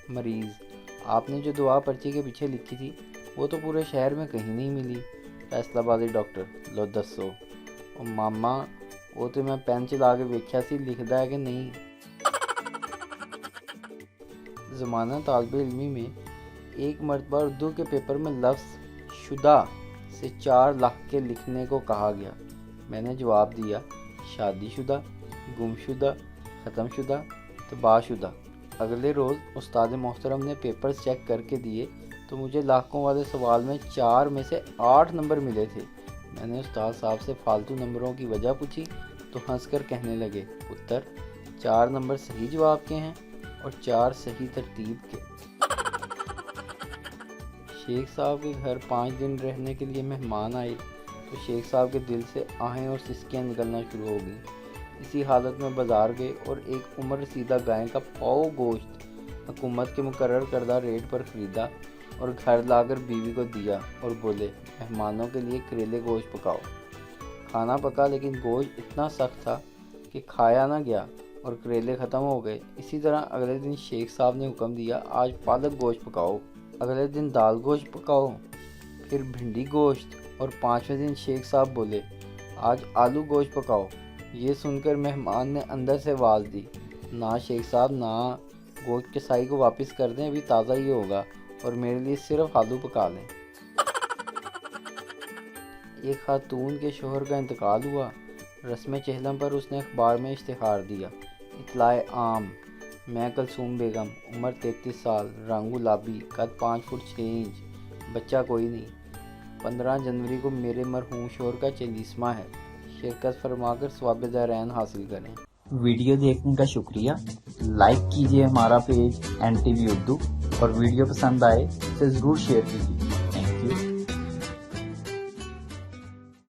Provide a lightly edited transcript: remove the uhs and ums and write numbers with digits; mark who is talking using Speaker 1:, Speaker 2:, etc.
Speaker 1: مریض: آپ نے جو دعا پرچی کے پیچھے لکھی تھی وہ تو پورے شہر میں کہیں نہیں ملی۔ فیصلہ بادی ڈاکٹر: لو دسو۔ ماما: وہ تو میں پین چلا کے ویکھیا سی، لکھدا ہے کہ نہیں۔ زمانہ طالب علمی میں ایک مرتبہ اردو کے پیپر میں لفظ شدہ سے 4 لاکھ کے لکھنے کو کہا گیا۔ میں نے جواب دیا: شادی شدہ، گم شدہ، ختم شدہ، تباہ شدہ۔ اگلے روز استاد محترم نے پیپر چیک کر کے دیے تو مجھے لاکھوں والے سوال میں 4 میں سے 8 نمبر ملے تھے۔ میں نے استاد صاحب سے فالتو نمبروں کی وجہ پوچھی تو ہنس کر کہنے لگے: پتر، 4 نمبر صحیح جواب کے ہیں اور 4 صحیح ترتیب کے۔ شیخ صاحب کے گھر 5 دن رہنے کے لیے مہمان آئے تو شیخ صاحب کے دل سے آہیں اور سسکیاں نکلنا شروع ہو گئیں۔ اسی حالت میں بازار گئے اور ایک عمر رسیدہ گائے کا پاؤ گوشت حکومت کے مقرر کردہ ریٹ پر خریدا اور گھر لا کر بیوی کو دیا اور بولے: مہمانوں کے لیے کریلے گوشت پکاؤ۔ کھانا پکا لیکن گوشت اتنا سخت تھا کہ کھایا نہ گیا اور کریلے ختم ہو گئے۔ اسی طرح اگلے دن شیخ صاحب نے حکم دیا: آج پالک گوشت پکاؤ۔ اگلے دن دال گوشت پکاؤ، پھر بھنڈی گوشت، اور 5ویں دن شیخ صاحب بولے: آج آلو گوشت پکاؤ۔ یہ سن کر مہمان نے اندر سے آواز دی: نہ شیخ صاحب نہ، گوشت کسائی کو واپس کر دیں، ابھی تازہ ہی ہوگا، اور میرے لیے صرف آلو پکا لیں۔ ایک خاتون کے شوہر کا انتقال ہوا۔ رسم چہلم پر اس نے اخبار میں اشتہار دیا: اطلاع عام، میں کلثوم بیگم، عمر 33 سال، رنگ گلابی، قد 5 فٹ 6 انچ، بچہ کوئی نہیں۔ 15 جنوری کو میرے مرحوم شوہر کا 40واں ہے۔ شرکت فرما کر ثواب دارین حاصل کریں۔
Speaker 2: ویڈیو دیکھنے کا شکریہ۔ لائک کیجیے ہمارا پیج NTV اردو، اور ویڈیو پسند آئے اسے ضرور شیئر کیجیے۔